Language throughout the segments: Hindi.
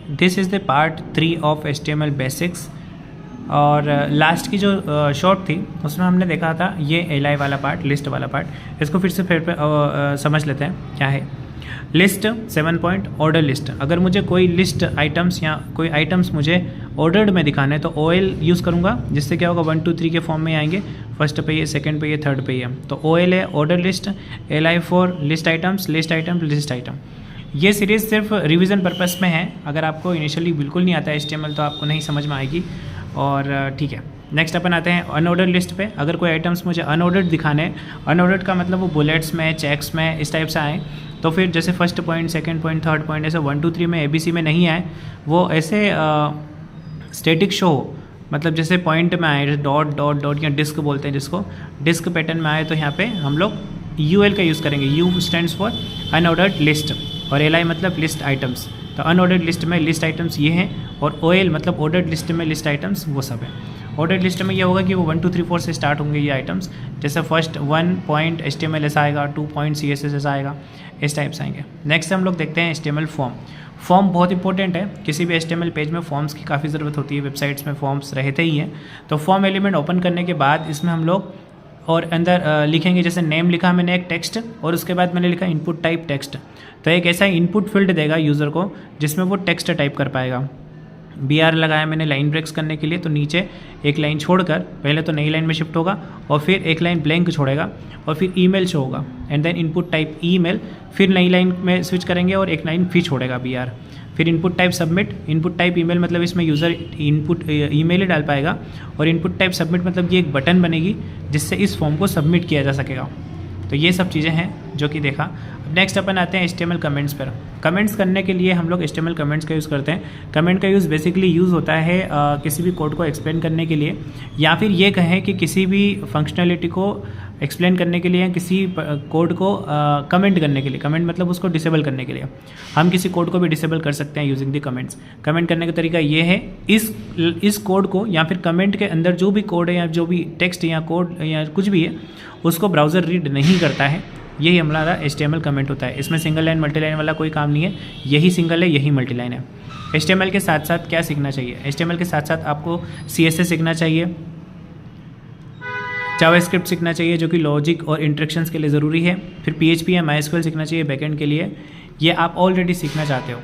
This is the part 3 of HTML basics. और लास्ट की जो शॉर्ट थी उसमें हमने देखा था ये एलाई वाला पार्ट, लिस्ट वाला पार्ट। इसको फिर से समझ लेते हैं क्या है। List 7 point order list. अगर मुझे कोई लिस्ट आइटम्स या कोई आइटम्स मुझे ऑर्डर्ड में दिखाने तो OL यूज़ करूँगा, जिससे क्या होगा 1 2 3 के फॉर्म में आएंगे। फर्स्ट पे ये, सेकंड पे ये, थर्ड पे ये। तो OL है order list, LI for list items, list item, list item. ये सीरीज़ सिर्फ रिवीजन पर्पस में है। अगर आपको इनिशियली बिल्कुल नहीं आता है HTML तो आपको नहीं समझ में आएगी। और ठीक है, नेक्स्ट अपन आते हैं अनऑर्डर्ड लिस्ट पे। अगर कोई आइटम्स मुझे अनऑर्डर्ड दिखाने हैं, अनऑर्डर्ड का मतलब वो बुलेट्स में, चेक्स में, इस टाइप से आए, तो फिर जैसे first point, second point, third point, ऐसे 1 2 3 में ABC में नहीं आए, वो ऐसे स्टैटिक शो, मतलब जैसे पॉइंट में आए, डॉट डॉट डॉट या डिस्क बोलते हैं जिसको, डिस्क पैटर्न में आए, तो यहाँ पे हम लोग UL का यूज़ करेंगे। U stands for unordered list और LI मतलब लिस्ट आइटम्स। तो अनऑर्डर्ड लिस्ट में लिस्ट आइटम्स ये हैं, और OL मतलब ऑर्डर्ड लिस्ट में लिस्ट आइटम्स वो सब है। ऑर्डर्ड लिस्ट में ये होगा कि वो 1 2 3 4 से स्टार्ट होंगे ये आइटम्स। जैसे फर्स्ट 1 पॉइंट HTML ऐसा आएगा, 2 पॉइंट CSS ऐसा आएगा, इस टाइप से आएंगे। नेक्स्ट हम लोग देखते हैं HTML फॉर्म। फॉर्म बहुत इंपॉर्टेंट है। किसी भी HTML पेज में फॉर्म्स की काफ़ी ज़रूरत होती है, वेबसाइट्स में फॉर्म्स रहते ही हैं। तो फॉर्म एलिमेंट ओपन करने के बाद इसमें हम लोग और अंदर लिखेंगे, जैसे नेम लिखा मैंने एक टेक्स्ट, और उसके बाद मैंने लिखा इनपुट टाइप टेक्स्ट। तो एक ऐसा इनपुट फील्ड देगा यूज़र को जिसमें वो टेक्स्ट टाइप कर पाएगा। BR लगाया मैंने लाइन ब्रेक्स करने के लिए, तो नीचे एक लाइन छोड़कर पहले तो नई लाइन में शिफ्ट होगा और फिर एक लाइन ब्लैंक छोड़ेगा और फिर ईमेल शो होगा, and then input type email, फिर नई लाइन में स्विच करेंगे और एक लाइन फिर छोड़ेगा BR, फिर input type submit. Input type email मतलब इसमें यूज़र इनपुट ईमेल ही डाल पाएगा, और इनपुट टाइप सबमिट मतलब ये एक बटन बनेगी जिससे इस फॉर्म को सबमिट किया जा सकेगा। तो ये सब चीज़ें हैं जो कि देखा। नेक्स्ट अपन आते हैं HTML कमेंट्स पर। कमेंट्स करने के लिए हम लोग HTML कमेंट्स का यूज़ करते हैं। कमेंट का यूज़ बेसिकली यूज़ होता है किसी भी कोड को एक्सप्लेन करने के लिए, या फिर ये कहें कि किसी भी फंक्शनैलिटी को एक्सप्लेन करने के लिए या किसी कोड को कमेंट करने के लिए। कमेंट मतलब उसको डिसेबल करने के लिए। हम किसी कोड को भी डिसेबल कर सकते हैं यूजिंग द कमेंट्स। कमेंट करने का तरीका ये है, इस कोड को या फिर कमेंट के अंदर जो भी कोड है या जो भी टेक्स्ट या कोड या कुछ भी है उसको ब्राउज़र रीड नहीं करता है, यही हमारा HTML कमेंट होता है। इसमें सिंगल लाइन मल्टी लाइन वाला कोई काम नहीं है, यही सिंगल है, यही मल्टी लाइन है। HTML के साथ साथ क्या सीखना चाहिए? HTML के साथ साथ आपको CSS सीखना चाहिए, जावास्क्रिप्ट सीखना चाहिए जो कि लॉजिक और इंस्ट्रक्शंस के लिए ज़रूरी है, फिर PHP या MySQL सीखना चाहिए बैकएंड के लिए। ये आप ऑलरेडी सीखना चाहते हो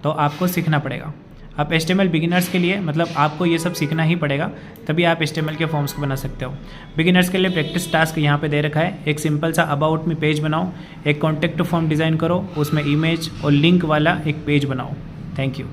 तो आपको सीखना पड़ेगा। अब HTML बिगिनर्स के लिए मतलब आपको ये सब सीखना ही पड़ेगा, तभी आप HTML के फॉर्म्स को बना सकते हो। बिगिनर्स के लिए प्रैक्टिस टास्क यहाँ पे दे रखा है। एक सिंपल सा अबाउट मी पेज बनाओ, एक कॉन्टैक्ट फॉर्म डिज़ाइन करो, उसमें इमेज और लिंक वाला एक पेज बनाओ। Thank you.